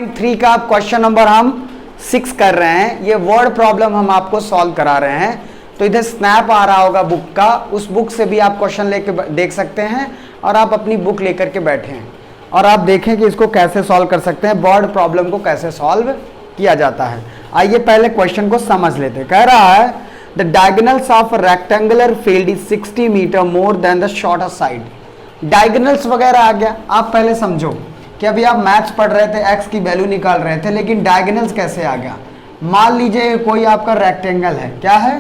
3 का question number हम 6 कर रहे हैं। ये वर्ड प्रॉब्लम हम आपको सॉल्व करा रहे हैं। तो इधर स्नैप आ रहा होगा बुक का, उस बुक से भी आप क्वेश्चन लेके देख सकते हैं और आप अपनी बुक लेकर के बैठे हैं और आप देखें कि इसको कैसे सॉल्व कर सकते हैं, वर्ड प्रॉब्लम को कैसे सॉल्व किया जाता है। आइए पहले क्वेश्चन को समझ लेते हैं। कह रहा है the diagonals of rectangular field is 60 metre more than the shorter side. Diagonals वगैरह आ गया। आप पहले समझो कि अभी आप मैथ्स पढ़ रहे थे, एक्स की वैल्यू निकाल रहे थे, लेकिन डायगोनल्स कैसे आ गया। मान लीजिए कोई आपका रेक्टेंगल है, क्या है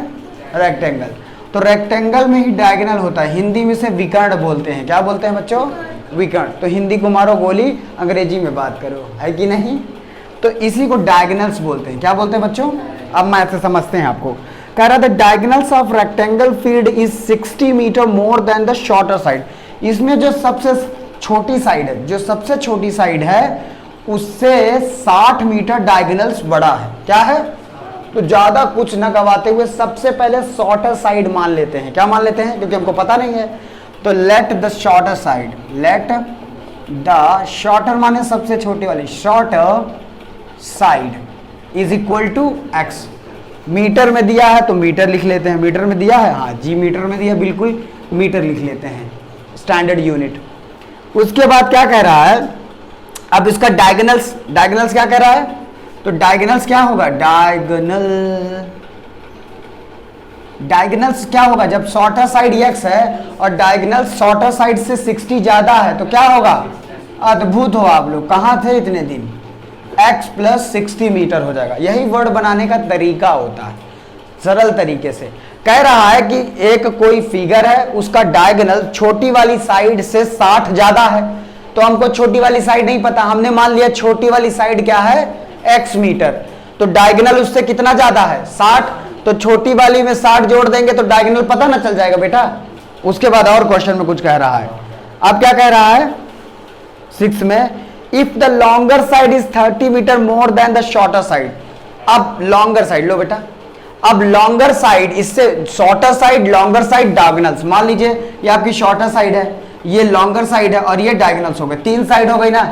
रेक्टेंगल, तो रेक्टेंगल में ही डायगोनल होता है। हिंदी में से विकर्ण बोलते हैं। क्या बोलते हैं बच्चों? विकर्ण। तो हिंदी को मारो गोली, अंग्रेजी में बात करो, है कि नहीं। तो इसी को डायगोनल्स बोलते हैं। क्या बोलते हैं बच्चों? अब मैथ से समझते हैं आपको। कह रहा था diagonals of rectangle field is 60 metre more than the shorter side. इसमें जो सबसे छोटी साइड है, जो सबसे छोटी साइड है उससे 60 मीटर डायगोनल्स बड़ा है। क्या है? तो ज्यादा कुछ न गवाते हुए सबसे पहले शॉर्टर साइड मान लेते हैं। क्या मान लेते हैं? क्योंकि हमको पता नहीं है। तो let the shorter side, let the shorter माने सबसे छोटी वाली, shorter side is equal to x. Metre में दिया है तो मीटर लिख लेते हैं। मीटर में दिया है, हाँ जी मीटर में दिया, बिल्कुल मीटर लिख लेते हैं, स्टैंडर्ड यूनिट। उसके बाद क्या कह रहा है, अब इसका डायगोनल्स, डायगोनल्स क्या कह रहा है, तो डायगोनल्स क्या होगा, डायगोनल्स क्या होगा, जब शॉर्टर साइड x है और डायगोनल शॉर्टर साइड से 60 ज्यादा है तो क्या होगा, अद्भुत हो आप लोग, कहाँ थे इतने दिन, x प्लस 60 मीटर हो जाएगा। यही वर्ड बनाने का तरीका होता है, सरल तरीके से। कह रहा है कि एक कोई फिगर है, उसका डायगोनल छोटी वाली साइड से 60 ज्यादा है। तो हमको छोटी वाली साइड नहीं पता, हमने मान लिया छोटी वाली साइड क्या है, x मीटर। तो डायगोनल उससे कितना ज्यादा है, 60। तो छोटी वाली में 60 जोड़ देंगे तो डायगोनल पता ना चल जाएगा बेटा। उसके बाद और क्वेश्चन में कुछ कह रहा है। अब क्या कह रहा है 6 में, if the longer side is 30 metre more than the shorter side. अब लॉन्गर साइड लो बेटा, अब लॉन्गर साइड इससे shorter side, longer side diagonals, मान लीजिए ये आपकी शॉर्टर साइड है, ये लॉन्गर साइड है और ये डायगोनल्स हो गए, 3 साइड हो गई ना।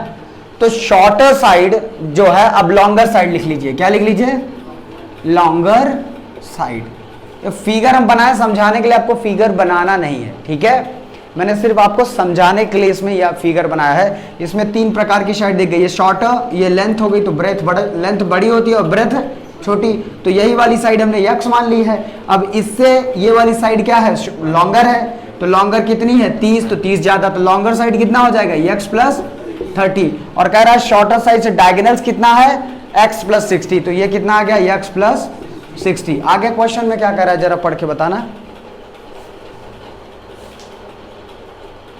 तो शॉर्टर साइड जो है, अब लॉन्गर साइड लिख लीजिए। क्या लिख लीजिए? Longer side. ये फिगर हम बनाए समझाने के लिए, आपको फिगर बनाना नहीं है, ठीक है। मैंने सिर्फ आपको समझाने के लिए इसमें यह फिगर बनाया है। इसमें 3 प्रकार की साइड दी गई है, शॉर्टर, ये लेंथ हो गई तो ब्रेथ बड़ा, लेंथ बड़ी होती है और ब्रेथ छोटी। तो यही वाली साइड हमने x मान ली है। अब इससे ये वाली साइड क्या है, लॉन्गर है। तो लॉन्गर कितनी है 30, तो 30 ज्यादा, तो लॉन्गर साइड कितना हो जाएगा, x प्लस 30। और कह रहा है शॉर्टर साइड से डायगोनल्स कितना है, x प्लस 60। तो ये कितना आ गया, x प्लस 60। आगे क्वेश्चन में क्या कह रहा है जरा पढ़ के बताना,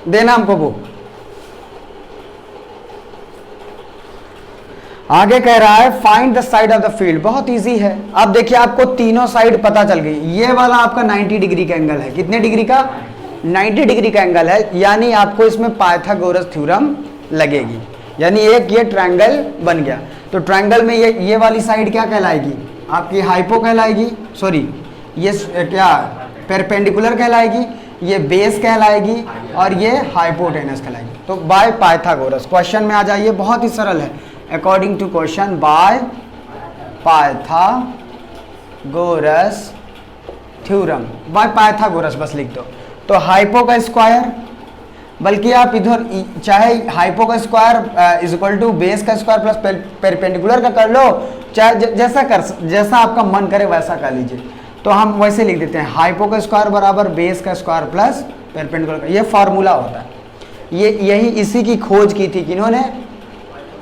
देना हमको वो। आगे कह रहा है find the side of the field. बहुत इजी है। अब देखिए आपको तीनों साइड पता चल गई। ये वाला आपका 90 डिग्री का एंगल है, कितने डिग्री का, 90 डिग्री का एंगल है, यानी आपको इसमें पाइथागोरस थ्योरम लगेगी, यानी एक ये ट्रायंगल बन गया। तो ट्रायंगल में ये वाली साइड क्या कहलाएगी, आपकी हाइपो कहलाएगी, सॉरी ये क्या परपेंडिकुलर कहलाएगी, ये बेस कहलाएगी और ये हाइपोटेनस कहलाएगी। तो बाय पाइथागोरस, क्वेश्चन में आ जाइए, बहुत ही सरल है। According to question, by Pythagoras theorem, by Pythagoras बस लिख दो। तो हाइपो का स्क्वायर, बल्कि आप इधर चाहे हाइपो का square is equal to base का स्क्वायर प्लस परपेंडिकुलर का कर लो, चाहे जैसा आपका मन करे वैसा कर लीजिए। तो हम वैसे लिख देते हैं, हाइपो का स्क्वायर बराबर बेस का स्क्वायर प्लस परपेंडिकुलर का। ये फार्मूला होता है। यही इसी की खोज की थी किन्होंने,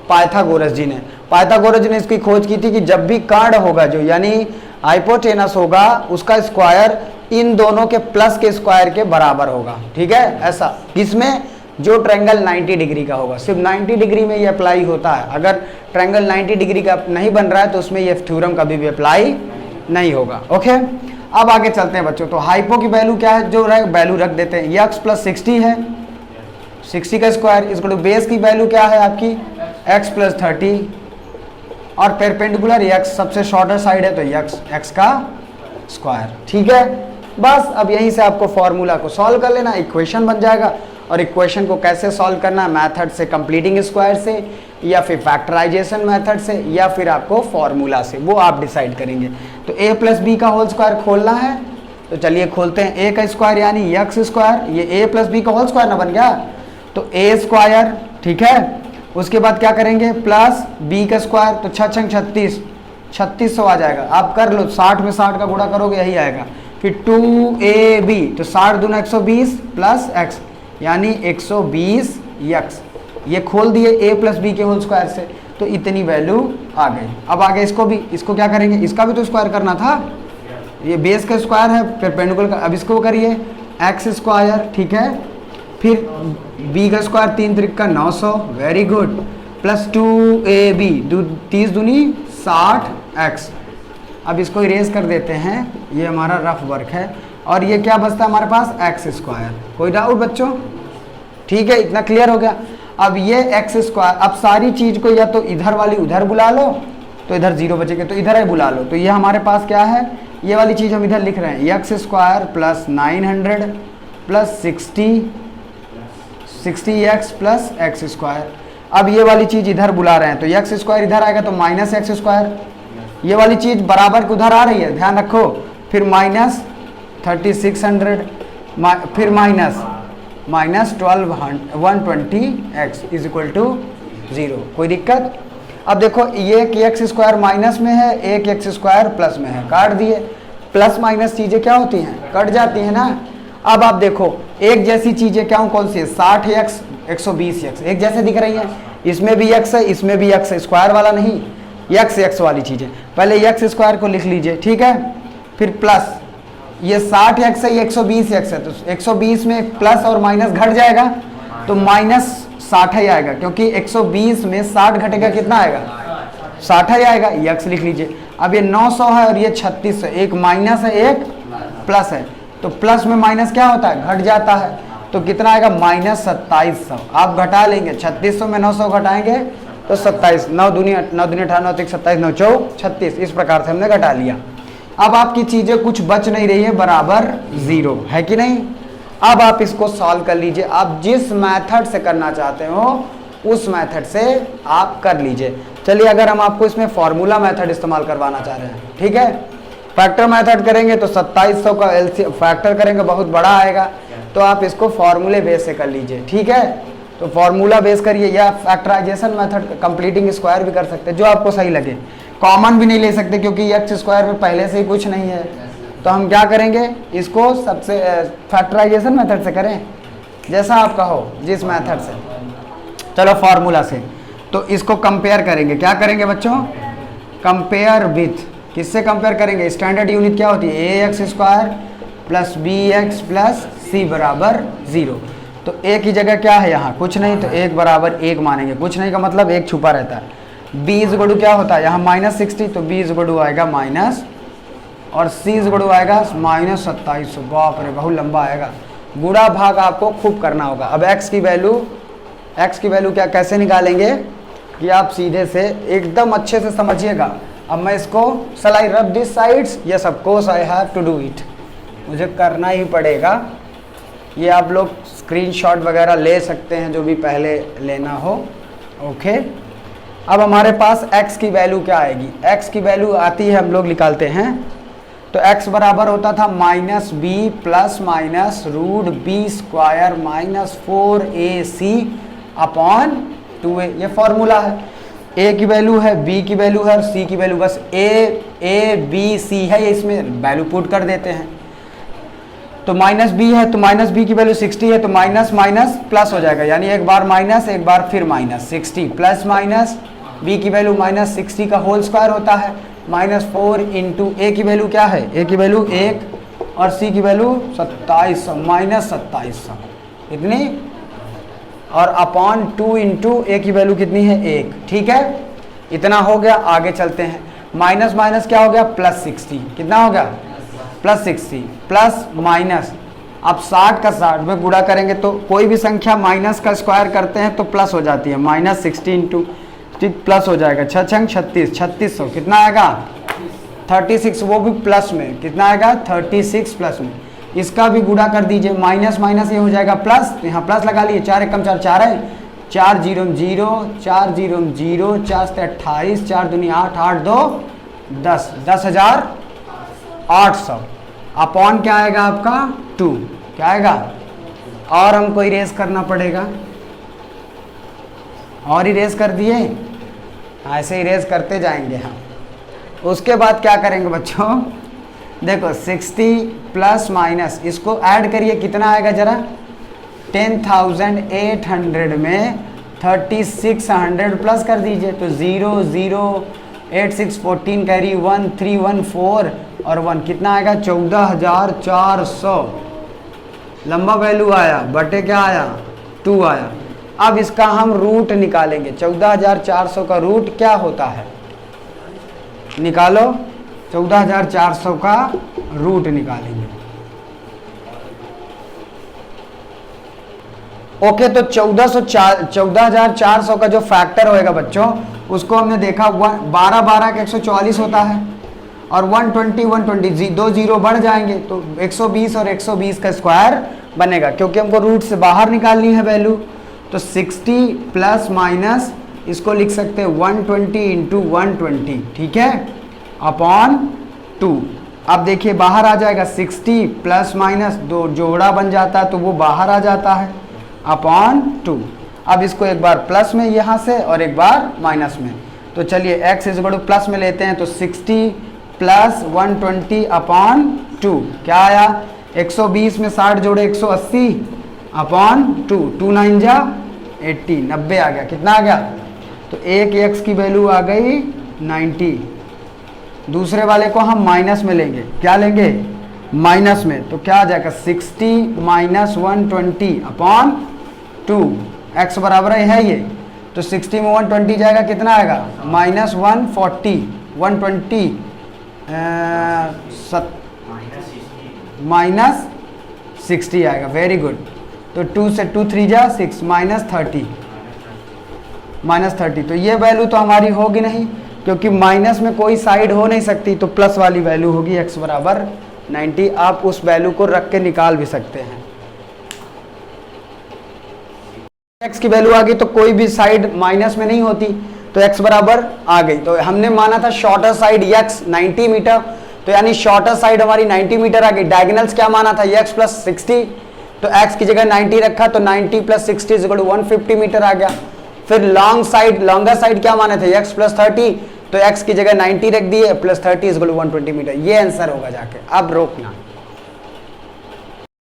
पाइथागोरस जी ने। पाइथागोरस जी ने इसकी खोज की थी कि जब भी कर्ण होगा जो, यानी हाइपोटेनस होगा, उसका स्क्वायर इन दोनों के प्लस के स्क्वायर के बराबर होगा, ठीक है। ऐसा किसमें, जो ट्रायंगल 90 डिग्री का होगा, सिर्फ 90 डिग्री में ये अप्लाई होता है। अगर ट्रायंगल 90 डिग्री का नहीं बन रहा है तो उसमें ये थ्योरम कभी भी अप्लाई नहीं होगा। ओके, अब आगे चलते हैं बच्चों। तो हाइपो की वैल्यू क्या है, जो वैल्यू रख देते हैं, x प्लस 60 है, 60 का स्क्वायर। इसको तो बेस की वैल्यू क्या है आपकी, x प्लस 30 और परपेंडिकुलर x सबसे शॉर्टर साइड है तो x का स्क्वायर, ठीक है। बस अब यहीं से आपको फॉर्मूला को सॉल्व कर लेना, इक्वेशन बन जाएगा। और इक्वेशन को कैसे सॉल्व करना है, मेथड से, कंप्लीटिंग स्क्वायर से, या फिर फैक्टराइजेशन मेथड से या फिर आपको फॉर्मूला से, वो आप डिसाइड करेंगे। तो a प्लस बी का होल स्क्वायर खोलना है, तो चलिए खोलते हैं। a का स्क्वायर यानी यक्स स्क्वायर, ये a प्लस बी का होल स्क्वायर ना बन गया, तो a स्क्वायर, ठीक है। उसके बाद क्या करेंगे, प्लस b का स्क्वायर, तो 6 छंग 36, 3600 आ जाएगा। आप कर लो, 60 में 60 का गुणा करोगे यही आएगा। फिर 2ab, तो 60 दूना 120 प्लस x यानी 120 यक्स। ये खोल दिए a प्लस बी के होल स्क्वायर से, तो इतनी वैल्यू आ गई। अब आगे इसको क्या करेंगे, इसका भी तो स्क्वायर करना था, ये बेस का स्क्वायर है परपेंडिकुलर का, अब इसको करिए एक्स स्क्वायर, ठीक है। फिर b का square 3 Trika 900, very good, plus 2ab, 30 दूनी 60x। अब इसको इरेज कर देते हैं, ये हमारा रफ वर्क है, और ये क्या बचता है हमारे पास, एक्स स्क्वायर। कोई डाउट बच्चों, ठीक है, इतना क्लियर हो गया। अब ये एक्स स्क्वायर, अब सारी चीज को या तो इधर वाली उधर बुला लो, तो इधर 0 बचेगा, तो इधर ही बुला लो। तो ये हमारे पास क्या है, ये वाली चीज हम इधर लिख रहे हैं, x square plus 900 plus 60 x plus x square. अब ये वाली चीज इधर बुला रहे हैं, तो एक्स स्क्वायर इधर आएगा, तो माइनस एक्स स्क्वायर। ये वाली चीज बराबर के उधर आ रही है, ध्यान रखो। फिर माइनस 3600, फिर minus 120 x is equal to 0। कोई दिक्कत? अब देखो, ये एक एक्स स्क्वायर माइनस में है, एक एक्स स्क्वायर प्लस में है, काट दिए। प्लस माइनस चीजें क्या होती हैं, कट जाती हैं ना। अब आप देखो, एक जैसी चीजें क्या कौन सी है, 60 एक्स 120 एक्स, एक जैसे दिख रही हैं। इसमें भी एक्स है, इसमें भी एक्स है, स्क्वायर वाला नहीं, एक्स वाली चीजें। पहले एक्स स्क्वायर को लिख लीजिए, ठीक है। फिर प्लस ये 60 एक्स है, ये 120 एक्स है, तो 120 में प्लस और माइनस घट जाएगा, तो माइनस 60 ही आएगा, क्योंकि 120 में 60 घटेगा, कितना आएगा, 60 ही आएगा। एक्स लिख लीजिए। अब ये 900 है और ये 36 है, एक माइनस है एक प्लस है, तो प्लस में माइनस क्या होता है, घट जाता है, तो कितना आएगा, माइनस 2700। आप घटा लेंगे, 3600 में 900 घटाएंगे तो 27, 9 दूनी 18 9 27 9 4 36, इस प्रकार से हमने घटा लिया। अब आपकी चीजें कुछ बच नहीं रही है, बराबर 0 है कि नहीं। अब आप इसको सॉल्व कर लीजिए, आप जिस मेथड से करना चाहते हो उस मेथड से आप कर लीजिए। चलिए, अगर हम आपको इसमें फॉर्मूला मेथड इस्तेमाल करवाना चाह रहे हैं, ठीक है, फैक्टर मेथड करेंगे तो 2700 का एलसीएम फैक्टर करेंगे, बहुत बड़ा आएगा, तो आप इसको फॉर्मूले बेस से कर लीजिए, ठीक है। तो फॉर्मूला बेस करिए, या फैक्टराइजेशन मेथड कंप्लीटिंग स्क्वायर भी कर सकते हैं, जो आपको सही लगे। कॉमन भी नहीं ले सकते, क्योंकि एक्स स्क्वायर में पहले से ही कुछ नहीं है, तो हम क्या करेंगे, इसको सबसे फैक्टराइजेशन मेथड से करें, जैसा आप कहो, जिस मेथड से। चलो फॉर्मूला से, तो इसको कंपेयर करेंगे, क्या करेंगे बच्चों, कंपेयर विथ, किससे कंपेयर करेंगे, स्टैंडर्ड यूनिट क्या होती है, A X square plus B X plus C बराबर 0। तो ए की जगह क्या है यहाँ, कुछ नहीं, तो 1 बराबर 1 मानेंगे, कुछ नहीं का मतलब 1 छुपा रहता है। बी इज इक्वल टू क्या होता है, यहाँ माइनस 60, तो बी इज इक्वल टू आएगा माइनस, और सी इज इक्वल टू आएगा माइनस 2700। बाप रे, बहुत लंबा आएगा, गुणा भाग आपको खूब करना होगा। अब एक्स की वैल्यू क्या कैसे निकालेंगे, कि आप सीधे से एकदम अच्छे से समझिएगा। अब मैं इसको shall I rub this sides, yes of course I have to do it, मुझे करना ही पड़ेगा। ये आप लोग स्क्रीनशॉट वगैरह ले सकते हैं, जो भी पहले लेना हो, ओके। अब हमारे पास x की वैल्यू क्या आएगी, x की वैल्यू आती है, हम लोग निकालते हैं, तो x बराबर होता था minus b plus minus root b square minus 4ac upon 2a, ये फॉर्मूला है। a की वैल्यू है, b की वैल्यू है और c की वैल्यू, बस a b c है, ये इसमें वैल्यू पुट कर देते हैं। तो माइनस b है, तो माइनस b की वैल्यू 60 है, तो माइनस माइनस प्लस हो जाएगा, यानी एक बार माइनस एक बार फिर माइनस, 60 प्लस माइनस, b की वैल्यू माइनस 60 का होल स्क्वायर होता है, माइनस 4 इंटू a की वैल्यू क्या है, a की वैल्यू 1 और c की वैल्यू 2700, माइनस 2700 इतनी, और अपॉन 2 इंटू a की वैल्यू कितनी है 1, ठीक है। इतना हो गया, आगे चलते हैं। माइनस माइनस क्या हो गया, प्लस 60, कितना हो गया, प्लस 60 प्लस माइनस, अब 60 का 60 में गुणा करेंगे, तो कोई भी संख्या माइनस का स्क्वायर करते हैं तो प्लस हो जाती है, माइनस 60 इंटू प्लस हो जाएगा, 6 छंग 36, 3600 कितना आएगा 36, वो भी प्लस में, कितना आएगा 36 प्लस में। इसका भी गुणा कर दीजिए, माइनस माइनस ये हो जाएगा प्लस, तो यहाँ प्लस लगा लिए, 4 एकम 4 4 है, 4 जीरो 0, 4 जीरो 0, 4 से 28, 4 दूनी 8, 8 2 10, 10,800 अपॉन क्या आएगा आपका 2, क्या आएगा, और हमको इरेज करना पड़ेगा, और इरेज कर दिए, ऐसे इरेज करते जाएंगे हम। उसके बाद क्या करेंगे बच्चों, देखो 60 प्लस माइनस, इसको ऐड करिए, कितना आएगा जरा, 10,800 में 3600 प्लस कर दीजिए, तो 0 0 8 6 14 कैरी 1 3 1 4 और 1, कितना आएगा 14,400 लंबा वैल्यू आया, बटे क्या आया 2 आया। अब इसका हम रूट निकालेंगे, 14,400 का रूट क्या होता है, निकालो, 14,400 का रूट निकालेंगे। ओके, तो 14,400 का जो फैक्टर होएगा बच्चों, उसको हमने देखा 12 12 का 144 होता है, और 120 120 दो जीरो बढ़ जाएंगे तो 120 और 120 का स्क्वायर बनेगा, क्योंकि हमको रूट से बाहर निकालनी है वैल्यू। तो 60 प्लस माइनस, इसको लिख सकते हैं 120 इंटू 120, ठीक है, अपॉन 2। अब देखिए बाहर आ जाएगा 60 प्लस माइनस, दो जोड़ा बन जाता है तो वो बाहर आ जाता है, अपॉन 2। अब इसको एक बार प्लस में यहाँ से और एक बार माइनस में, तो चलिए x is equal two plus में लेते हैं, तो 60 प्लस 120 अपॉन 2 क्या आया, 120 में 60 जोड़े 180 अपॉन 2, 2 9 जा 80, 90 आ गया, कितना आ गया, तो एक x की वैल्यू आ गई 90। दूसरे वाले को हम माइनस में लेंगे, क्या लेंगे, माइनस में, तो क्या आ जाएगा 60 माइनस 120 अपॉन 2, x बराबर है ये, तो 60 में 120 जाएगा, कितना आएगा माइनस 140, 120 माइनस 60 आएगा, वेरी गुड। तो 2 से 2 3 जा 6, माइनस 30, तो ये वैल्यू तो हमारी होगी नहीं, क्योंकि माइनस में कोई साइड हो नहीं सकती, तो प्लस वाली वैल्यू होगी x बराबर 90। आप उस वैल्यू को रख के निकाल भी सकते हैं। x की वैल्यू आ गई तो कोई भी साइड माइनस में नहीं होती, तो x बराबर आ गई। तो हमने माना था शॉर्टर साइड x 90 मीटर, तो यानी शॉर्टर साइड हमारी 90 मीटर आ गई। डायगोनल्स क्या माना था, x प्लस 60, तो x की जगह 90 रखा, तो 90 plus 60 is equal to 150 metre आ गया। फिर लॉन्ग साइड, लॉन्गर साइड क्या माने थे, x प्लस 30, तो x की जगह 90 रख दिए, plus 30 is equal to 120 metre. ये आंसर होगा जाके, अब रोकना।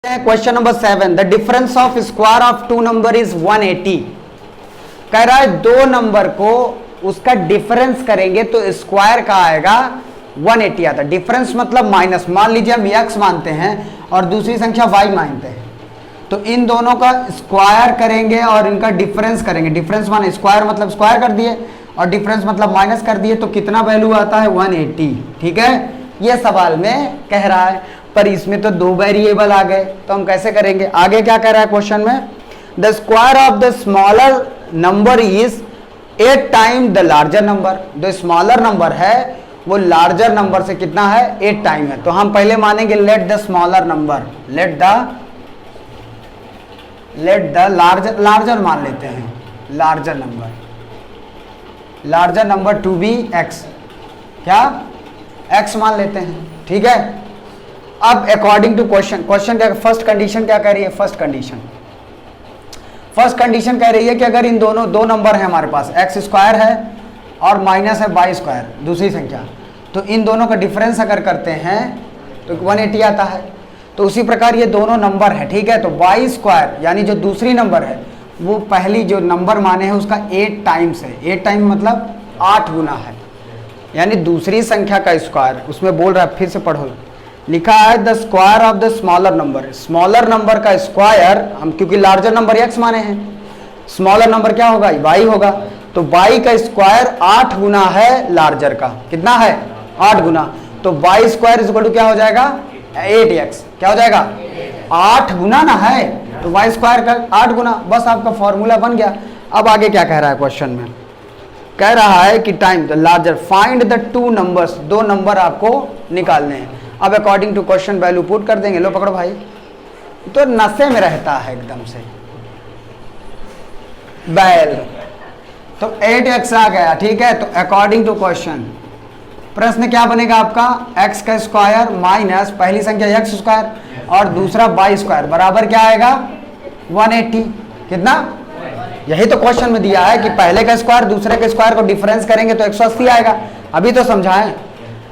Question number 7, the difference of square of two number is 180। कह रहा है दो नंबर को उसका डिफरेंस करेंगे तो स्क्वायर का आएगा 180 आता। डिफरेंस मतलब माइनस, मान लीजिए हम x मानते हैं और दूसरी संख्या y मानते हैं, तो इन दोनों का स्क्वायर करेंगे और इनका डिफरेंस करेंगे। डिफरेंस माने स्क्वायर मतलब स्क्वायर कर दिए और डिफरेंस मतलब माइनस कर दिए, तो कितना वैल्यू आता है 180। ठीक है, ये सवाल में कह रहा है, पर इसमें तो दो वेरिएबल आ गए, तो हम कैसे करेंगे। आगे क्या कह रहा है क्वेश्चन में, the square of the smaller number is 8 time the larger number. जो स्मॉलर नंबर है वो लार्जर नंबर से कितना है, 8 टाइम है। तो हम पहले मानेंगे let the smaller number, let the larger मान लेते हैं, larger number to be x, क्या x मान लेते हैं। ठीक है, अब अकॉर्डिंग टू क्वेश्चन क्या, फर्स्ट कंडीशन क्या कह रही है, फर्स्ट कंडीशन कह रही है कि अगर इन दोनों दो नंबर है हमारे पास, x स्क्वायर है और माइनस है y स्क्वायर दूसरी संख्या, तो इन दोनों का डिफरेंस अगर करते हैं तो 180 आता है। तो उसी प्रकार ये दोनों नंबर है, ठीक है, तो y स्क्वायर यानी जो दूसरी नंबर है वो पहली जो नंबर माने हैं उसका 8 टाइम्स है। 8 टाइम मतलब 8 गुना है, यानी दूसरी संख्या का स्क्वायर। उसमें बोल रहा है, फिर से पढ़ो, लिखा है the square of the smaller number. Smaller number का स्क्वायर, हम क्योंकि लार्जर नंबर x माने हैं, स्मॉलर नंबर क्या होगा, y होगा, तो y का स्क्वायर 8 गुना है लार्जर का। कितना है, 8 गुना, तो y square is equal to क्या हो जाएगा, 8x। क्या हो जाएगा, 8 गुना ना है, तो y स्क्वायर का 8 गुना, बस आपका फॉर्मूला बन गया। अब आगे क्या कह रहा है क्वेश्चन में, कह रहा है कि time the larger, find the two numbers, दो नंबर आपको निकालने हैं। अब according to question value put कर देंगे। लो पकड़ो भाई, तो नशे में रहता है एकदम से, बैल। तो 8x आ गया, ठीक है। तो अकॉर्डिंग टू क्वेश्चन प्रश्न क्या बनेगा आपका, x का स्क्वायर माइनस पहली संख्या x स्क्वायर और दूसरा y स्क्वायर बराबर क्या आएगा 180। कितना, यही तो क्वेश्चन में दिया है कि पहले का स्क्वायर दूसरे के स्क्वायर को डिफरेंस करेंगे तो 180 आएगा। अभी तो समझाएं।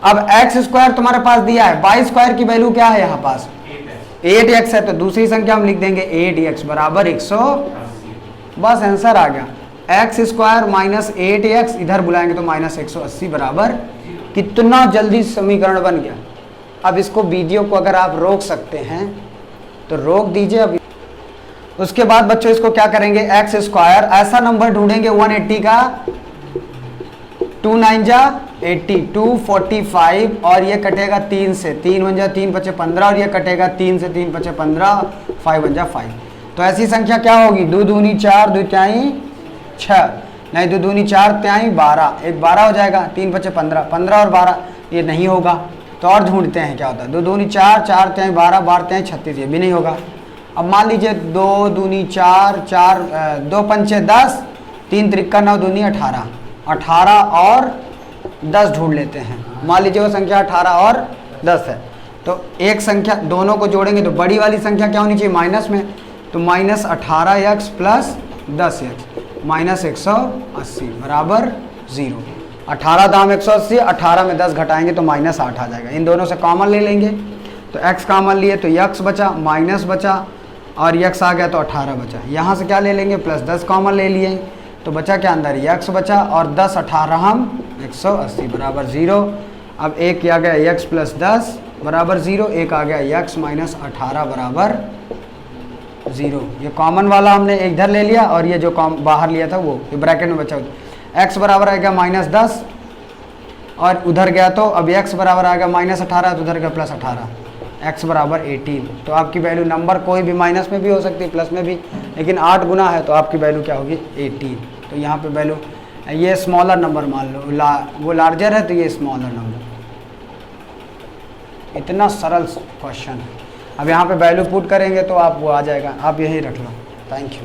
अब x स्क्वायर तुम्हारे पास दिया है, y स्क्वायर की वैल्यू क्या है यहाँ पास 8x है, तो दूसरी संख्या हम लिख देंगे 8x बराबर 180। बस आंसर आ गया, एक्स स्क्वायर माइनस 8x, इधर बुलाएंगे तो माइनस 180 बराबर। कितना जल्दी समीकरण बन गया। अब इसको वीडियो को अगर आप रोक सकते हैं तो रोक दीजिए। अब उसके बाद बच्चों इसको क्या करेंगे, एक्स स्क्वायर ऐसा नंबर ढूंढेंगे 180 का, 2 9 जा 80, 245 और ये कटेगा 3 से, 3 1 जा 3 5 15 और ये कटेगा 3 से, 3 5 15, 5 1 जा 5। तो ऐसी संख्या क्या होगी, 2 दूनी 4, 2 तिहाई 6, नहीं 2 दूनी 4 तिहाई 12, एक 12 हो जाएगा, 3 5 15, 15 और 12 ये नहीं होगा। तो और ढूंढते हैं क्या होता है, 2 दूनी 4, 4 तिहाई 12, 12 तिहाई 36, ये भी नहीं होगा। अब मान लीजिए 2 दूनी 4, 4 2 पंचे 10, 3 त्रिक्का 9 दूनी 18, 18 और 10 ढूंढ लेते हैं। मान लीजिए वो संख्या 18 और 10 है, तो एक संख्या दोनों को जोड़ेंगे तो बड़ी वाली संख्या क्या होनी चाहिए माइनस में, तो minus 18x plus 10x minus 180 बराबर 0। 18 दाम 180, 18 में 10 घटाएंगे तो माइनस 8 आ जाएगा। इन दोनों से कॉमन ले लेंगे तो x कॉमन लिए तो x बचा, माइनस बचा और x आ गया तो 18 बचा। यहाँ से क्या ले लेंगे, प्लस 10 कॉमन ले लिए तो बचा क्या अंदर x बचा और 10 18 हम 180 बराबर 0। अब एक आ गया x प्लस 10 बराबर 0, एक आ गया x माइनस 18 बराबर 0। ये कॉमन वाला हमने इधर ले लिया और ये जो बाहर लिया था वो ये ब्रैकेट में बचा, x बराबर आएगा माइनस 10 और उधर गया तो अब x बराबर आएगा माइनस 18, तो उधर गया प्लस 18, x बराबर 18। तो आपकी वैल्यू नंबर कोई भी माइनस में भी हो सकती है प्लस में भी, लेकिन 8 गुना है तो आपकी वैल्यू क्या होगी 18। तो यहाँ पे वैल्यू ये स्मॉलर नंबर मान लो, वो लार्जर है तो ये स्मॉलर नंबर। इतना सरल क्वेश्चन है। अब यहाँ पे वैल्यू पुट करेंगे तो आप वो आ जाएगा, आप यही रख लो। Thank you.